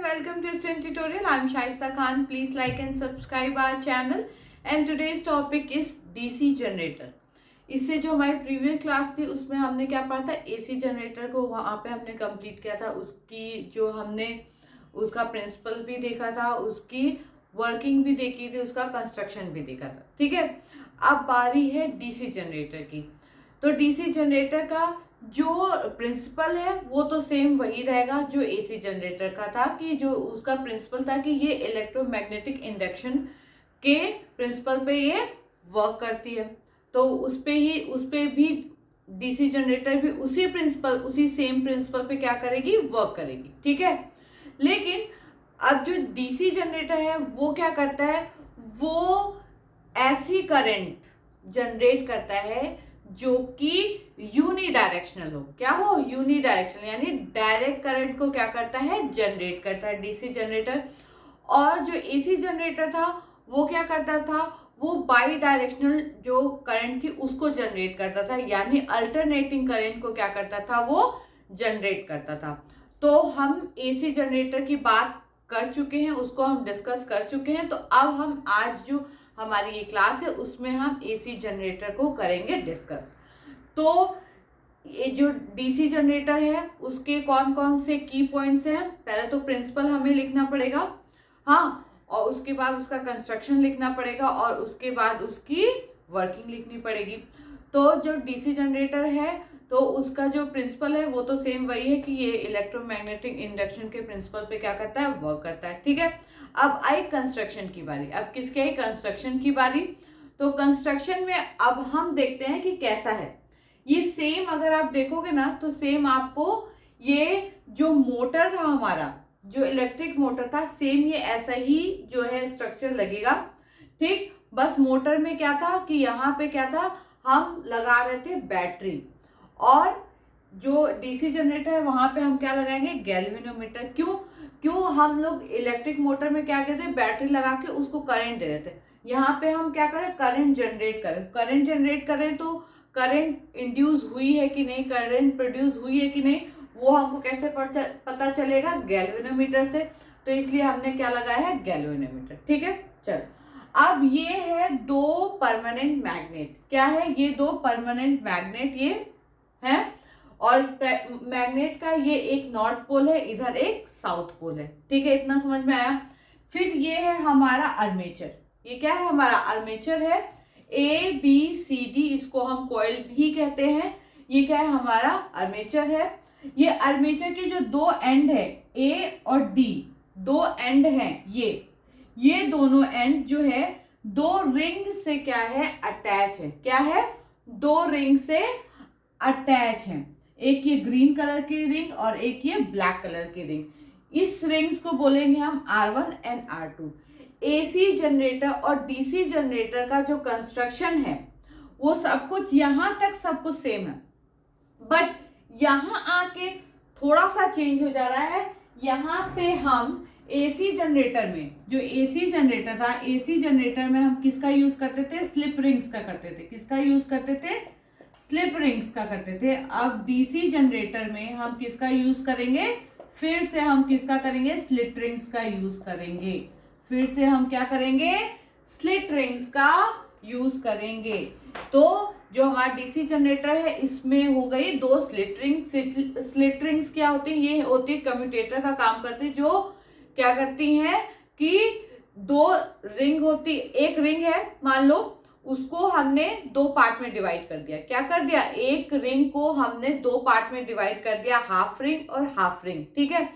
welcome to STEM tutorial. I'm Shaista Khan. Please like and subscribe our channel. And today's topic is DC generator. इससे जो हमारी previous class थी उसमें हमने क्या पढ़ा था, AC जनरेटर को वहाँ पे हमने कंप्लीट किया था। उसकी जो हमने उसका प्रिंसिपल भी देखा था, उसकी वर्किंग भी देखी थी, उसका कंस्ट्रक्शन भी देखा था। ठीक है, अब बारी है DC जनरेटर की। तो DC जनरेटर का जो प्रिंसिपल है वो तो सेम वही रहेगा जो AC जनरेटर का था, कि जो उसका प्रिंसिपल था कि ये इलेक्ट्रोमैग्नेटिक इंडक्शन के प्रिंसिपल पे ये वर्क करती है। तो उस पे भी DC जनरेटर भी उसी सेम प्रिंसिपल पे क्या करेगी, वर्क करेगी। ठीक है, लेकिन अब जो DC जनरेटर है वो क्या करता है, वो ऐसी करंट जनरेट करता है जो कि यूनिडायरेक्शनल हो। क्या हो, यूनिडायरेक्शनल, यानी डायरेक्ट करंट को क्या करता है, जनरेट करता है DC जनरेटर। और जो AC जनरेटर था वो क्या करता था, वो बाई डायरेक्शनल जो करंट थी उसको जनरेट करता था, यानी अल्टरनेटिंग करंट को क्या करता था, वो जनरेट करता था। तो हम AC जनरेटर की बात कर चुके हैं, उसको हम डिस्कस कर चुके हैं। तो अब हम आज जो हमारी ये क्लास है उसमें हम AC जनरेटर को करेंगे डिस्कस। तो ये जो DC जनरेटर है उसके कौन कौन से की पॉइंट्स हैं, पहले तो प्रिंसिपल हमें लिखना पड़ेगा, हाँ, और उसके बाद उसका कंस्ट्रक्शन लिखना पड़ेगा और उसके बाद उसकी वर्किंग लिखनी पड़ेगी। तो जो DC जनरेटर है तो उसका जो प्रिंसिपल है वो तो सेम वही है कि ये इलेक्ट्रोमैग्नेटिक इंडक्शन के प्रिंसिपल पे क्या करता है, वर्क करता है। ठीक है, अब आई कंस्ट्रक्शन की बारी। अब किसकी आई, कंस्ट्रक्शन की बारी। तो कंस्ट्रक्शन में अब हम देखते हैं कि कैसा है ये। सेम अगर आप देखोगे ना तो सेम आपको ये जो मोटर था हमारा, जो इलेक्ट्रिक मोटर था, सेम ये ऐसा ही जो है स्ट्रक्चर लगेगा। ठीक, बस मोटर में क्या था कि यहाँ पे क्या था, हम लगा रहे थे बैटरी, और जो DC जनरेटर है वहां पे हम क्या लगाएंगे, गैल्वेनोमीटर। क्यों हम लोग इलेक्ट्रिक मोटर में क्या कहते हैं, बैटरी लगा के उसको करंट दे रहे थे। यहाँ पे हम क्या करें, करंट जनरेट करें। तो करंट इंड्यूस हुई है कि नहीं, करंट प्रोड्यूस हुई है कि नहीं, वो हमको कैसे पता चलेगा, गैल्वेनोमीटर से। तो इसलिए हमने क्या लगाया है, गैल्वेनोमीटर। ठीक है, चल अब ये है दो परमानेंट मैग्नेट। क्या है, ये दो परमानेंट मैग्नेट ये है, और मैग्नेट का ये एक नॉर्थ पोल है, इधर एक साउथ पोल है। ठीक है, इतना समझ में आया। फिर ये है हमारा आर्मेचर। ये क्या है, हमारा आर्मेचर है, ABCD, इसको हम कॉइल भी कहते हैं। ये क्या है, हमारा आर्मेचर है। ये आर्मेचर के जो दो एंड है, A और D, दो एंड हैं, ये दोनों एंड जो है दो रिंग से क्या है, अटैच है। क्या है, दो रिंग से अटैच है। एक ये ग्रीन कलर की रिंग और एक ये ब्लैक कलर की रिंग। इस रिंग्स को बोलेंगे हम R1 and R2। AC generator और DC जनरेटर का जो कंस्ट्रक्शन है वो सब कुछ यहाँ तक सब कुछ सेम है, बट यहाँ आके थोड़ा सा चेंज हो जा रहा है। यहाँ पे हम AC जनरेटर में, जो AC जनरेटर था, AC जनरेटर में हम किसका यूज करते थे, स्लिप रिंग्स का करते थे। किसका यूज करते थे, स्लिप रिंग्स का करते थे। अब DC जनरेटर में हम किसका यूज करेंगे, फिर से हम किसका करेंगे, स्लिप रिंग्स का यूज करेंगे। फिर से हम क्या करेंगे, स्लिप रिंग्स का यूज करेंगे। तो जो हमारा DC जनरेटर है इसमें हो गई दो स्लिट रिंग्स। स्लिट रिंग्स क्या होती है, ये होती है कम्यूटेटर का काम करती है, जो क्या करती हैं कि दो रिंग होती, एक रिंग है मान लो, उसको हमने दो पार्ट में डिवाइड कर दिया। क्या कर दिया, एक रिंग को हमने दो पार्ट में डिवाइड कर दिया, हाफ रिंग और हाफ रिंग। ठीक है,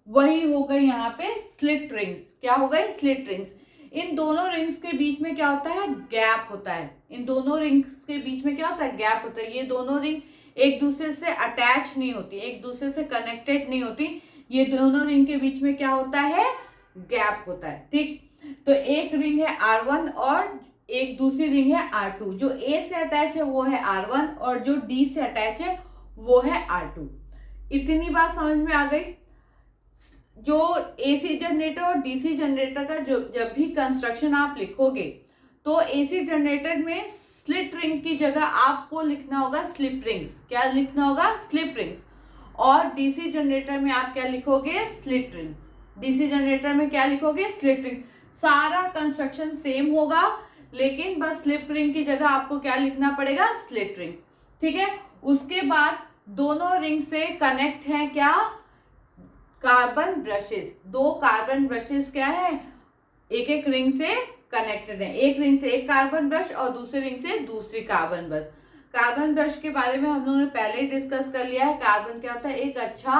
वही हो गई यहाँ पे स्लिट रिंग्स। क्या हो गई, स्लिट रिंग्स। इन दोनों रिंग्स के बीच में क्या होता है, गैप होता है। इन दोनों रिंग्स के बीच में क्या होता है, गैप होता है। ये दोनों रिंग एक दूसरे से अटैच नहीं होती, एक दूसरे से कनेक्टेड नहीं होती। ये दोनों रिंग के बीच में क्या होता है, गैप होता है। ठीक, तो एक रिंग है R1 और एक दूसरी रिंग है R2। जो A से अटैच है वो है R1 और जो D से अटैच है वो है R2। इतनी बात समझ में आ गई। जो AC जनरेटर और DC जनरेटर का जो जब भी कंस्ट्रक्शन आप लिखोगे तो AC जनरेटर में स्लिट रिंग की जगह आपको लिखना होगा स्लिप रिंग्स। क्या लिखना होगा, स्लिप रिंग्स। और DC जनरेटर में आप क्या लिखोगे, स्लिट रिंग्स। डीसी जनरेटर में क्या लिखोगे, स्लिप रिंग। सारा कंस्ट्रक्शन सेम होगा, लेकिन बस स्लिप रिंग की जगह आपको क्या लिखना पड़ेगा, स्लिट रिंग। ठीक है। उसके बाद दोनों रिंग से कनेक्ट है क्या, कार्बन ब्रशेस। दो कार्बन ब्रशेस क्या है, एक एक रिंग से कनेक्टेड है। एक रिंग से एक कार्बन ब्रश और दूसरे रिंग से दूसरी कार्बन ब्रश। कार्बन ब्रश के बारे में हम लोगों ने पहले ही डिस्कस कर लिया है। कार्बन क्या होता है, एक अच्छा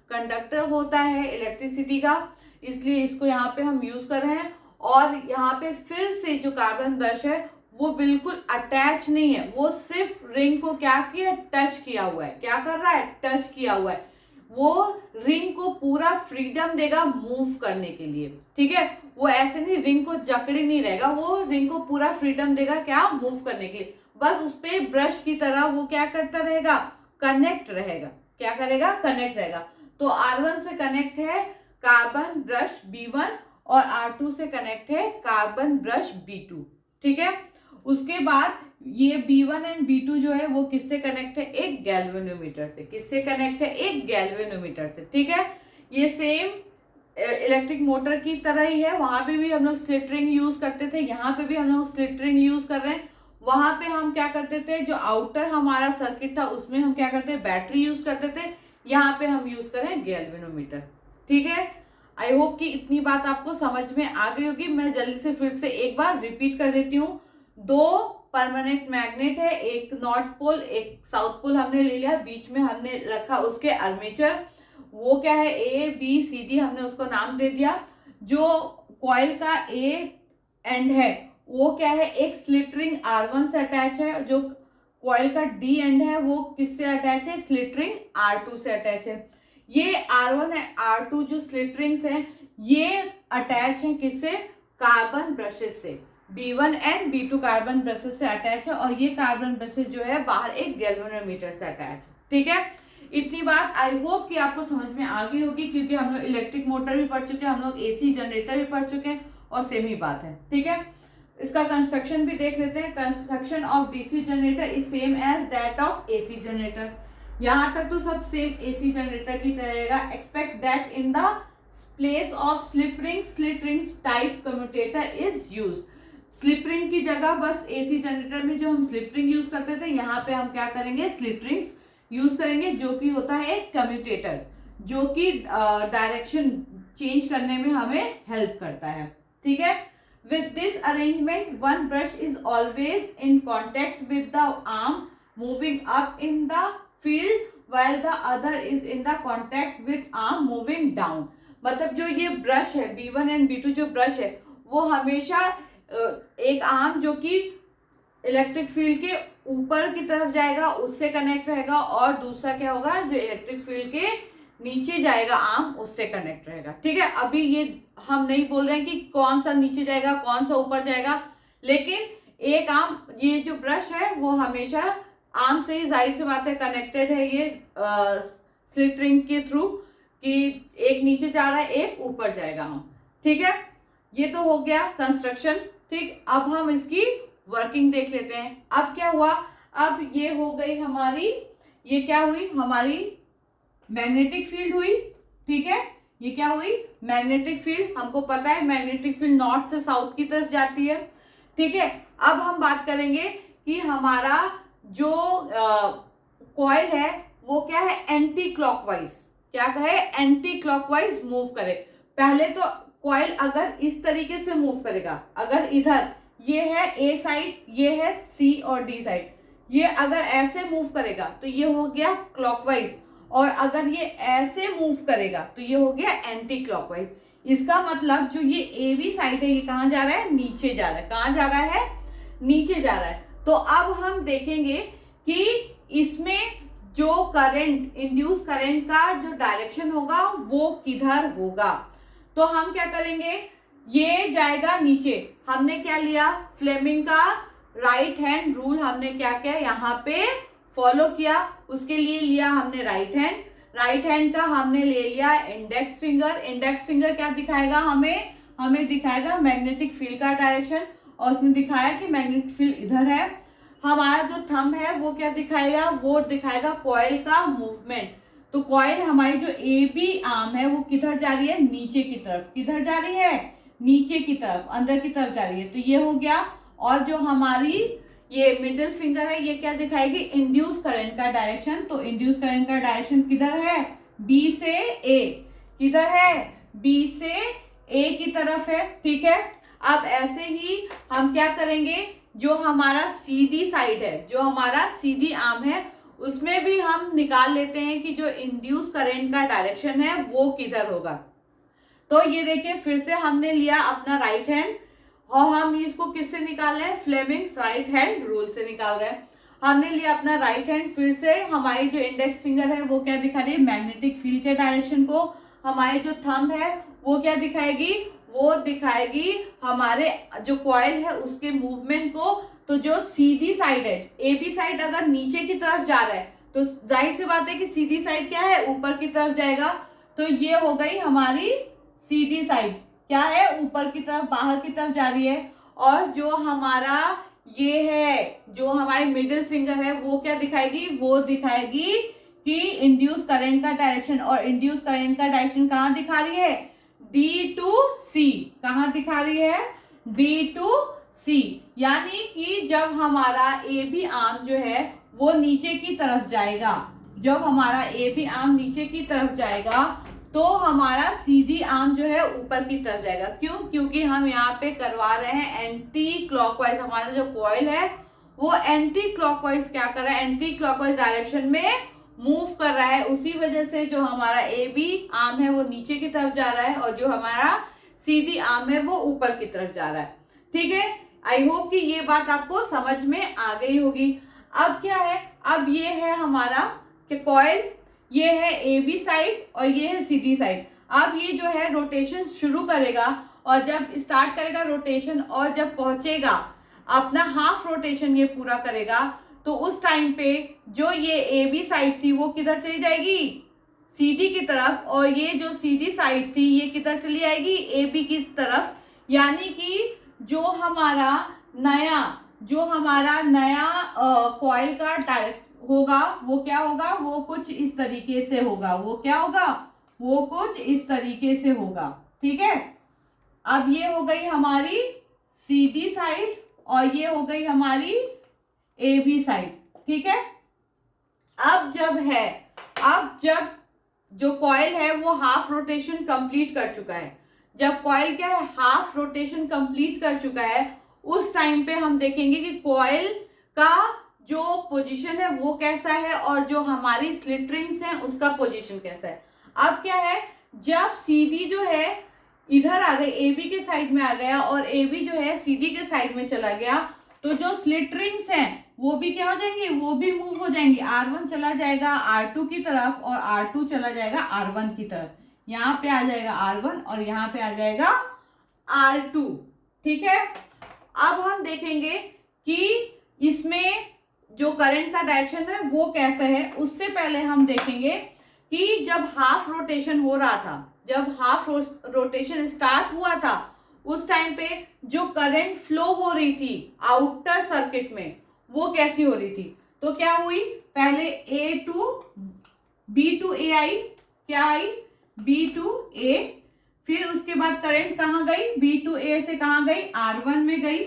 कंडक्टर होता है इलेक्ट्रिसिटी का, इसलिए इसको यहाँ पे हम यूज कर रहे हैं। और यहाँ पे फिर से जो कार्बन ब्रश है वो बिल्कुल अटैच नहीं है, वो सिर्फ रिंग को क्या किया, टच किया हुआ है। क्या कर रहा है, टच किया हुआ है। वो रिंग को पूरा फ्रीडम देगा मूव करने के लिए। ठीक है, वो ऐसे नहीं रिंग को जकड़ी नहीं रहेगा, वो रिंग को पूरा फ्रीडम देगा क्या, मूव करने के लिए। बस उस पे ब्रश की तरह वो क्या करता रहेगा, कनेक्ट रहेगा। क्या करेगा, कनेक्ट रहेगा। तो R1 से कनेक्ट है कार्बन ब्रश B1 और R2 से कनेक्ट है कार्बन ब्रश B2। ठीक है। उसके बाद ये B1 एंड B2 जो है वो किससे कनेक्ट है, एक गैल्वेनोमीटर से। किससे कनेक्ट है, एक गैल्वेनोमीटर से। ठीक है। ये सेम इलेक्ट्रिक मोटर की तरह ही है, वहां पे भी हम लोग स्लिट रिंग यूज करते थे, यहाँ पे भी हम लोग स्लिट रिंग यूज कर रहे हैं। वहां पे हम क्या करते थे, जो आउटर हमारा सर्किट था उसमें हम क्या करते, बैटरी यूज करते थे। यहाँ पे हम यूज करें गैल्वेनोमीटर। ठीक है। आई होप कि इतनी बात आपको समझ में आ गई होगी। मैं जल्दी से फिर से एक बार रिपीट कर देती हूँ। दो परमानेंट मैग्नेट है, एक नॉर्थ पोल एक साउथ पोल हमने ले लिया, बीच में हमने रखा उसके आर्मेचर। वो क्या है, ए बी सी डी हमने उसको नाम दे दिया। जो कॉइल का ए एंड है वो क्या है, एक स्लिट रिंग R1 से अटैच है। जो कॉइल का डी एंड है वो किससे अटैच है, स्लिट रिंग R2 से अटैच है। ये R1 है R2 जो स्लिट रिंग्स हैं ये अटैच है किससे, कार्बन ब्रशेस से। B1 and B2 carbon brushes से अटैच है, और ये कार्बन ब्रशेस जो है बाहर एक गैल्वेनोमीटर से अटैच है। ठीक है। इतनी बात आई होप कि आपको समझ में आ गई होगी, क्योंकि हम लोग इलेक्ट्रिक मोटर भी पढ़ चुके हैं, हम लोग एसी जनरेटर भी पढ़ चुके हैं, और सेम ही बात है। ठीक है। इसका कंस्ट्रक्शन भी देख लेते हैं। Construction of DC generator is same as that of AC generator. यहाँ तक तो सब सेम एसी जनरेटर की तरह रहेगा, expect that in the place of slip rings type commutator is use. Slip ring की जगह बस एसी जनरेटर में जो हम स्लिप रिंग यूज करते थे, यहाँ पे हम क्या करेंगे, स्लिप रिंग्स यूज करेंगे, जो कि होता है एक कम्यूटेटर, जो कि डायरेक्शन चेंज करने में हमें हेल्प करता है। ठीक है। With this arrangement, one brush is always in contact with the arm moving up in the field, while the other is in the contact with arm moving down। मतलब जो ये ब्रश है B1 एंड B2 जो brush है वो हमेशा एक arm जो कि इलेक्ट्रिक फील्ड के ऊपर की तरफ जाएगा उससे कनेक्ट रहेगा, और दूसरा क्या होगा जो इलेक्ट्रिक फील्ड के नीचे जाएगा आर्म उससे कनेक्ट रहेगा। ठीक है। अभी ये हम नहीं बोल रहे हैं कि कौन सा नीचे जाएगा कौन सा ऊपर जाएगा, लेकिन एक आर्म ये जो ब्रश है वो हमेशा आर्म से ही जाहिर सी बात है कनेक्टेड है ये स्लिट रिंग के थ्रू, कि एक नीचे जा रहा है एक ऊपर जाएगा आर्म। ठीक है। ये तो हो गया कंस्ट्रक्शन। ठीक। अब हम इसकी वर्किंग देख लेते हैं। अब क्या हुआ, अब ये हो गई हमारी, ये क्या हुई, हमारी मैग्नेटिक फील्ड हुई। ठीक है। ये क्या हुई, मैग्नेटिक फील्ड। हमको पता है मैग्नेटिक फील्ड नॉर्थ से साउथ की तरफ जाती है। ठीक है। अब हम बात करेंगे कि हमारा जो कॉइल है वो क्या है, एंटी क्लॉकवाइज। क्या कहे, एंटी क्लॉकवाइज मूव करे। पहले तो कॉइल अगर इस तरीके से मूव करेगा, अगर इधर ये है ए साइड, ये है सी और डी साइड, ये अगर ऐसे मूव करेगा तो ये हो गया क्लॉकवाइज, और अगर ये ऐसे मूव करेगा तो ये हो गया एंटी क्लॉकवाइज। इसका मतलब जो ये ए बी साइड है ये कहाँ जा रहा है, नीचे जा रहा है। कहाँ जा रहा है, नीचे जा रहा है। तो अब हम देखेंगे कि इसमें जो करंट, इंड्यूस करंट का जो डायरेक्शन होगा वो किधर होगा। तो हम क्या करेंगे, ये जाएगा नीचे। हमने क्या लिया, फ्लेमिंग का राइट हैंड रूल हमने क्या किया यहाँ पे फॉलो किया। उसके लिए लिया हमने राइट हैंड का हमने ले लिया इंडेक्स फिंगर। इंडेक्स फिंगर क्या दिखाएगा हमें दिखाएगा मैग्नेटिक फील्ड का डायरेक्शन, और उसने दिखाया कि मैग्नेटिक फील्ड इधर है। हमारा जो थंब है वो क्या दिखाएगा, वो दिखाएगा कॉइल का मूवमेंट। तो कॉइल हमारी जो ए बी आर्म है वो किधर जा रही है, नीचे की तरफ। किधर जा रही है, नीचे की तरफ, अंदर की तरफ जा रही है। तो ये हो गया। और जो हमारी ये मिडिल फिंगर है ये क्या दिखाएगी, इंड्यूस करंट का डायरेक्शन। तो इंड्यूस करंट का डायरेक्शन किधर है, बी से ए। किधर है, बी से ए की तरफ है। ठीक है, अब ऐसे ही हम क्या करेंगे, जो हमारा सीधी साइड है, जो हमारा सीधी आर्म है, उसमें भी हम निकाल लेते हैं कि जो इंड्यूस करंट का डायरेक्शन है वो किधर होगा। तो ये देखिए, फिर से हमने लिया अपना राइट हैंड और हम इसको किससे निकाल रहे हैं, फ्लेमिंग्स राइट हैंड रूल से निकाल रहे हैं। हमने लिया अपना राइट हैंड, फिर से हमारी जो इंडेक्स फिंगर है वो क्या दिखा रही है, मैग्नेटिक फील्ड के डायरेक्शन को। हमारी जो थंब है वो क्या दिखाएगी, वो दिखाएगी हमारे जो कॉइल है उसके मूवमेंट को। तो जो सीधी साइड है, ए बी साइड अगर नीचे की तरफ जा रहा है तो जाहिर सी बात है कि सीधी साइड क्या है, ऊपर की तरफ जाएगा। तो ये हो गई हमारी सीधी साइड, क्या है, ऊपर की तरफ, बाहर की तरफ जा रही है। और जो हमारा ये है, जो हमारी मिडिल फिंगर है वो क्या दिखाएगी, वो दिखाएगी कि इंड्यूस करंट का डायरेक्शन। और इंड्यूस करंट का डायरेक्शन कहाँ दिखा रही है, डी टू सी। कहाँ दिखा रही है, डी टू सी। यानी कि जब हमारा ए बी आर्म जो है वो नीचे की तरफ जाएगा, जब हमारा ए बी आर्म नीचे की तरफ जाएगा तो हमारा सीधी आर्म जो है ऊपर की तरफ जाएगा। क्यों, क्योंकि हम यहाँ पे करवा रहे हैं एंटी क्लॉकवाइज। हमारा जो कॉइल है वो एंटी क्लॉकवाइज क्या कर रहा है, एंटी क्लॉकवाइज डायरेक्शन में मूव कर रहा है। उसी वजह से जो हमारा ए बी आर्म है वो नीचे की तरफ जा रहा है और जो हमारा सीधी आर्म है वो ऊपर की तरफ जा रहा है। ठीक है, आई होप कि ये बात आपको समझ में आ गई होगी। अब क्या है, अब ये है हमारा कॉइल, ये है ए बी साइड और ये है सीधी साइड। अब ये जो है रोटेशन शुरू करेगा और जब स्टार्ट करेगा रोटेशन और जब पहुंचेगा अपना हाफ रोटेशन ये पूरा करेगा, तो उस टाइम पे जो ये ए बी साइड थी वो किधर चली जाएगी, सीधी की तरफ। और ये जो सीधी साइड थी ये किधर चली आएगी, ए बी की तरफ। यानी कि जो हमारा नया कॉइल का डायरेक्ट होगा वो क्या होगा, वो कुछ इस तरीके से होगा। वो क्या होगा, वो कुछ इस तरीके से होगा। ठीक है, अब ये हो गई हमारी सीधी साइड और ये हो गई हमारी ए बी साइड। ठीक है, अब जब जो कॉइल है वो हाफ रोटेशन कंप्लीट कर चुका है, जब कॉइल क्या है, हाफ रोटेशन कंप्लीट कर चुका है, उस टाइम पे हम देखेंगे कि कॉइल का जो पोजीशन है वो कैसा है और जो हमारी स्लिट रिंग्स हैं उसका पोजीशन कैसा है। अब क्या है, जब सीधी जो है इधर आ गई, ए बी के साइड में आ गया और ए बी जो है सीधी के साइड में चला गया, तो जो स्लिट रिंग्स हैं वो भी क्या हो जाएंगे, वो भी मूव हो जाएंगे। R1 चला जाएगा R2 की तरफ और R2 चला जाएगा R1 की तरफ। यहाँ पे आ जाएगा R1 और यहाँ पे आ जाएगा R2। ठीक है, अब हम देखेंगे कि इसमें जो करंट का डायरेक्शन है वो कैसा है। उससे पहले हम देखेंगे कि जब हाफ रोटेशन हो रहा था, जब हाफ रोटेशन स्टार्ट हुआ था, उस टाइम पे जो करंट फ्लो हो रही थी आउटर सर्किट में वो कैसी हो रही थी। तो क्या हुई, पहले ए टू बी टू ए आई, क्या आई, बी टू ए। फिर उसके बाद करंट कहाँ गई, बी टू ए से कहाँ गई, R1 में गई।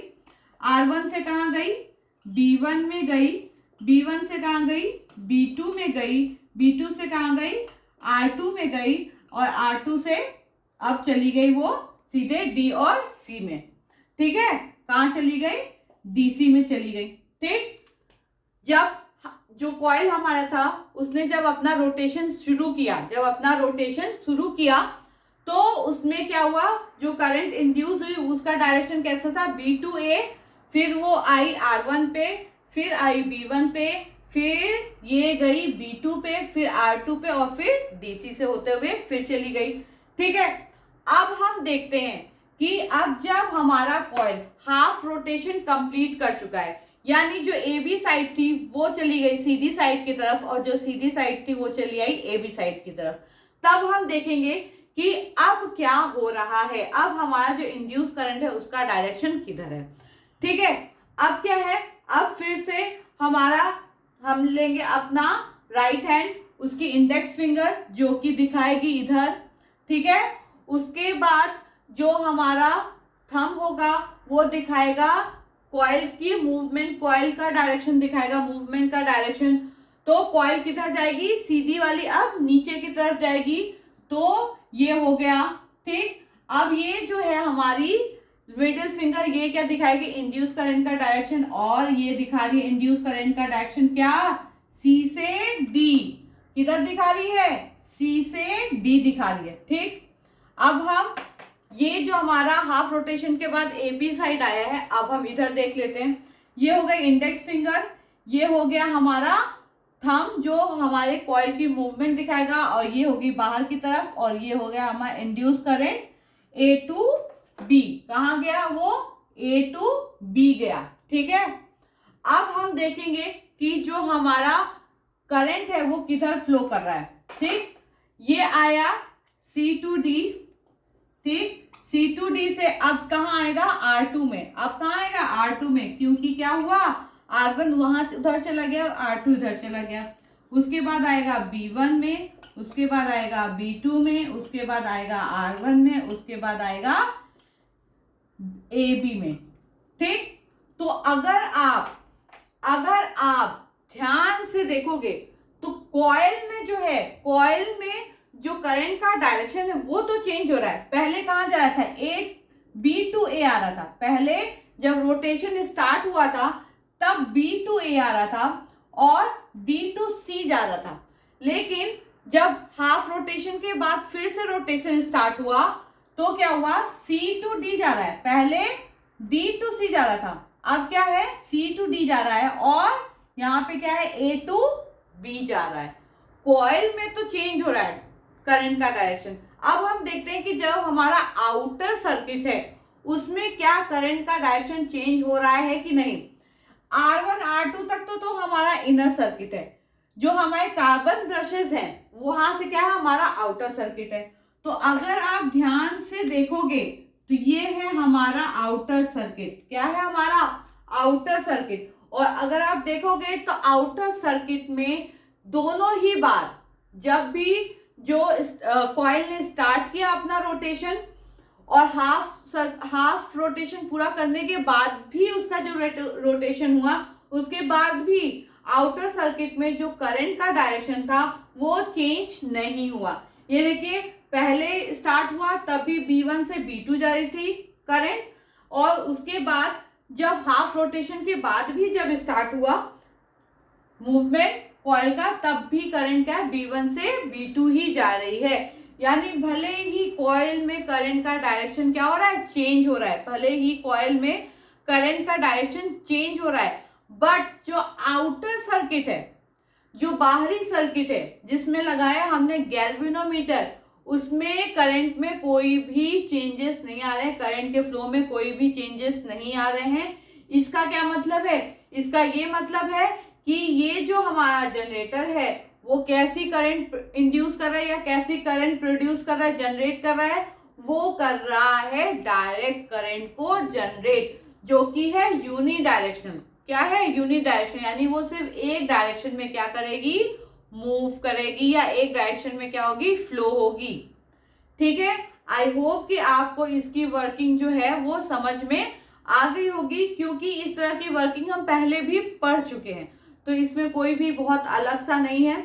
R1 से कहाँ गई, B1 में गई। B1 से कहाँ गई, B2 में गई। B2 से कहाँ गई, R2 में गई। और R2 से अब चली गई वो सीधे D और C में। ठीक है, कहाँ चली गई, DC में चली गई। ठीक, जब जो कॉइल हमारा था उसने जब अपना रोटेशन शुरू किया, तो उसमें क्या हुआ, जो करंट इंड्यूस हुई उसका डायरेक्शन कैसा था, B2A। फिर वो आई R1 पे, फिर आई B1 पे, फिर ये गई B2 पे, फिर R2 पे और फिर DC से होते हुए फिर चली गई। ठीक है, अब हम देखते हैं कि अब जब हमारा कॉइल हाफ रोटेशन कंप्लीट कर चुका है, यानी जो ए बी साइड थी वो चली गई सीधी साइड की तरफ और जो सीधी साइड थी वो चली आई ए बी साइड की तरफ, तब हम देखेंगे कि अब क्या हो रहा है, अब हमारा जो इंड्यूस करंट है उसका डायरेक्शन किधर है। ठीक है, अब क्या है, अब फिर से हम लेंगे अपना राइट हैंड, उसकी इंडेक्स फिंगर जो कि दिखाएगी इधर, ठीक है। उसके बाद जो हमारा थंब होगा वो दिखाएगा कॉइल की मूवमेंट, कॉइल का डायरेक्शन दिखाएगा, मूवमेंट का डायरेक्शन। तो कॉइल किधर जाएगी, सीधी वाली अब नीचे की तरफ जाएगी। तो ये हो गया, ठीक। अब ये जो है हमारी मिडिल फिंगर, ये क्या दिखाएगी, इंड्यूस करंट का डायरेक्शन, और ये दिखा रही है इंड्यूस करंट का डायरेक्शन क्या, सी से डी। किधर दिखा रही है, सी से डी दिखा रही है, ठीक। अब हम ये जो हमारा हाफ रोटेशन के बाद ए बी साइड आया है, अब हम इधर देख लेते हैं। ये हो गया इंडेक्स फिंगर, ये हो गया हमारा थंब जो हमारे कॉइल की मूवमेंट दिखाएगा, और ये होगी बाहर की तरफ, और ये हो गया हमारा induce current A to B. कहाँ गया वो, ए टू बी गया, ठीक है। अब हम देखेंगे कि जो हमारा करंट है वो किधर फ्लो कर रहा है, ठीक। ये आया सी टू डी, ठीक। सी टू डी से अब कहाँ आएगा, आर टू में। अब कहाँ आएगा, आर टू में, क्योंकि क्या हुआ, आर वन वहां उधर चला गया, आर टू इधर चला गया। उसके बाद आएगा बी वन में, उसके बाद आएगा बी टू में, उसके बाद आएगा आर वन में, उसके बाद आएगा ए बी में, ठीक। तो अगर आप ध्यान से देखोगे तो कॉइल में जो है, कॉइल में जो करंट का डायरेक्शन है वो तो चेंज हो रहा है। पहले कहाँ जा रहा था, ए बी टू ए आ रहा था। पहले जब रोटेशन स्टार्ट हुआ था तब बी टू ए आ रहा था और डी टू सी जा रहा था। लेकिन जब हाफ रोटेशन के बाद फिर से रोटेशन स्टार्ट हुआ तो क्या हुआ, सी टू डी जा रहा है। पहले डी टू सी जा रहा था, अब क्या है, सी टू डी जा रहा है, और यहाँ पे क्या है, ए टू बी जा रहा है। कॉइल में तो चेंज हो रहा है करंट का डायरेक्शन। अब हम देखते हैं कि जब हमारा आउटर सर्किट है उसमें क्या करंट का डायरेक्शन चेंज हो रहा है कि नहीं। R1 R2 तक तो हमारा इनर सर्किट है, जो हमारे कार्बन ब्रशेस हैं वहां से क्या है, हमारा आउटर सर्किट है। तो अगर आप ध्यान से देखोगे तो ये है हमारा आउटर सर्किट। क्या है हमारा आउटर सर्किट। और अगर आप देखोगे तो आउटर सर्किट में दोनों ही बार जब भी जो कॉइल ने स्टार्ट किया अपना रोटेशन और हाफ रोटेशन पूरा करने के बाद भी उसका जो रोटेशन हुआ, उसके बाद भी आउटर सर्किट में जो करंट का डायरेक्शन था वो चेंज नहीं हुआ। ये देखिए, पहले स्टार्ट हुआ तभी B1 से B2 जा रही थी करंट, और उसके बाद जब हाफ रोटेशन के बाद भी जब स्टार्ट हुआ मूवमेंट कॉइल का, तब भी करंट क्या है, B1 से B2 ही जा रही है। यानी भले ही कॉइल में करंट का डायरेक्शन क्या हो रहा है, चेंज हो रहा है। भले ही कॉइल में करंट का डायरेक्शन चेंज हो रहा है, बट जो आउटर सर्किट है, जो बाहरी सर्किट है जिसमें लगाया हमने गैल्वेनोमीटर, उसमें करंट में कोई भी चेंजेस नहीं आ रहे हैं। करंट के फ्लो में कोई भी चेंजेस नहीं आ रहे हैं। इसका क्या मतलब है, इसका ये मतलब है कि ये जो हमारा जनरेटर है वो कैसी करंट इंड्यूस कर रहा है या कैसी करंट प्रोड्यूस कर रहा है, जनरेट कर रहा है, वो कर रहा है डायरेक्ट करंट को जनरेट, जो कि है यूनी डायरेक्शनल। क्या है, यूनी डायरेक्शन, यानी वो सिर्फ एक डायरेक्शन में क्या करेगी, मूव करेगी, या एक डायरेक्शन में क्या होगी, फ्लो होगी। ठीक है, आई होप कि आपको इसकी वर्किंग जो है वो समझ में आ गई होगी, क्योंकि इस तरह की वर्किंग हम पहले भी पढ़ चुके हैं, तो इसमें कोई भी बहुत अलग सा नहीं है।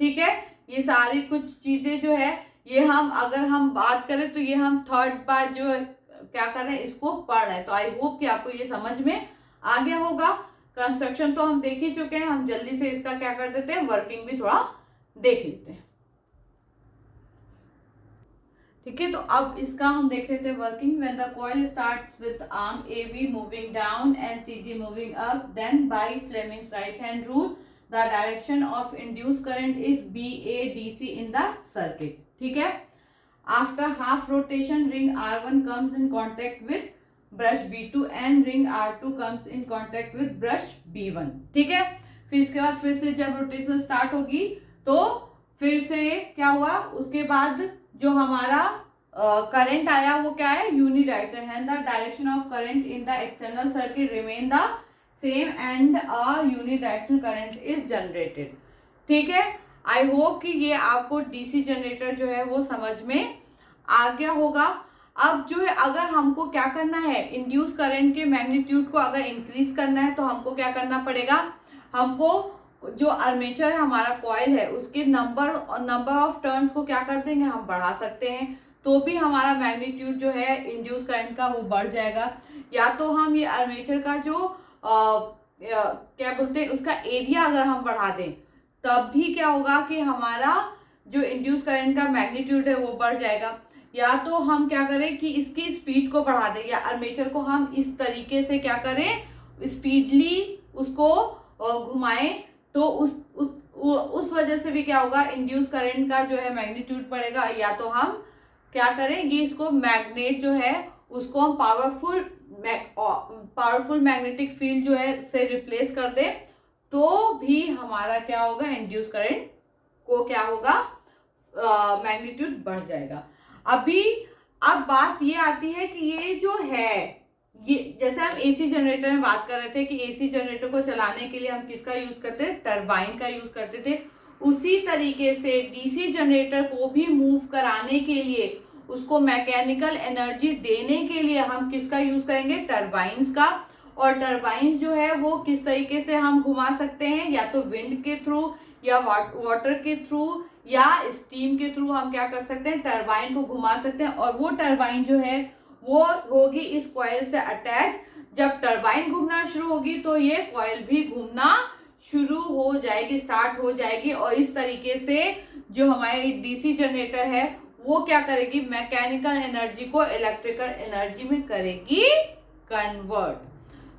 ठीक है, ये सारी कुछ चीजें जो है ये हम अगर हम बात करें तो ये हम थर्ड बार जो है क्या कर रहे हैं, इसको पढ़ रहे हैं। तो आई होप कि आपको ये समझ में आ गया होगा। कंस्ट्रक्शन तो हम देख ही चुके हैं, हम जल्दी से इसका क्या कर देते हैं, वर्किंग भी थोड़ा देख लेते हैं। ठीक है, तो अब इसका हम देख लेते हैं working. When the coil starts with arm A B moving down and C D moving up, then by Fleming's right hand rule the direction of induce current is B A D C in the circuit. ठीक है, after half rotation ring R1 comes in contact with brush B2 and ring R2 comes in contact with brush B1। ठीक है, फिर इसके बाद फिर से जब रोटेशन स्टार्ट होगी तो फिर से क्या हुआ, उसके बाद जो हमारा करंट आया वो क्या है, यूनी डायरेक्शन है। The direction of current in the external circuit remain the same and a unidirectional current is generated. ठीक है, आई होप कि ये आपको डीसी जनरेटर जो है वो समझ में आ गया होगा। अब जो है अगर हमको क्या करना है, इंड्यूस करंट के मैग्नीट्यूड को अगर इंक्रीज करना है तो हमको क्या करना पड़ेगा, हमको जो आर्मेचर है हमारा कॉइल है उसके नंबर ऑफ टर्न्स को क्या कर देंगे, हम बढ़ा सकते हैं, तो भी हमारा मैग्नीट्यूड जो है इंड्यूस करंट का वो बढ़ जाएगा। या तो हम ये आर्मेचर का जो क्या बोलते हैं उसका एरिया अगर हम बढ़ा दें तब भी क्या होगा कि हमारा जो इंड्यूस करंट का मैग्नीट्यूड है वो बढ़ जाएगा। या तो हम क्या करें कि इसकी स्पीड को बढ़ा दें, या आर्मेचर को हम इस तरीके से क्या करें, स्पीडली उसको घुमाएं, तो उस वजह से भी क्या होगा, इंड्यूस करंट का जो है मैग्नीट्यूड बढ़ेगा। या तो हम क्या करेंगे, इसको मैग्नेट जो है उसको हम पावरफुल मैग्नेटिक फील्ड जो है से रिप्लेस कर दे, तो भी हमारा क्या होगा, इंड्यूस करंट को क्या होगा, मैग्नीट्यूड बढ़ जाएगा। अब बात ये आती है कि ये जो है, ये जैसे हम एसी जनरेटर में बात कर रहे थे कि एसी जनरेटर को चलाने के लिए हम किसका यूज करते थे, टरबाइन का यूज करते थे। उसी तरीके से डीसी जनरेटर को भी मूव कराने के लिए, उसको मैकेनिकल एनर्जी देने के लिए हम किसका यूज करेंगे, टरबाइंस का। और टरबाइंस जो है वो किस तरीके से हम घुमा सकते हैं, या तो विंड के थ्रू, या वाटर के थ्रू, या स्टीम के थ्रू हम क्या कर सकते हैं, टरबाइन को घुमा सकते हैं। और वो टरबाइन जो है वो होगी इस कॉइल से अटैच। जब टरबाइन घूमना शुरू होगी तो ये कॉइल भी घूमना शुरू हो जाएगी, स्टार्ट हो जाएगी। और इस तरीके से जो हमारी डीसी जनरेटर है वो क्या करेगी, मैकेनिकल एनर्जी को इलेक्ट्रिकल एनर्जी में करेगी कन्वर्ट।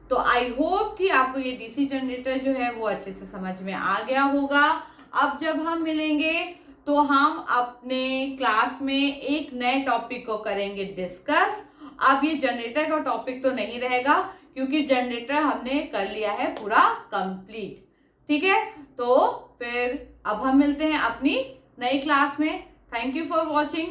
तो आई होप कि आपको ये डीसी जनरेटर जो है वो अच्छे से समझ में आ गया होगा। अब जब हम मिलेंगे तो हम अपने क्लास में एक नए टॉपिक को करेंगे डिस्कस। अब ये जनरेटर का टॉपिक तो नहीं रहेगा, क्योंकि जनरेटर हमने कर लिया है पूरा कंप्लीट। ठीक है, तो फिर अब हम मिलते हैं अपनी नई क्लास में। Thank you for watching.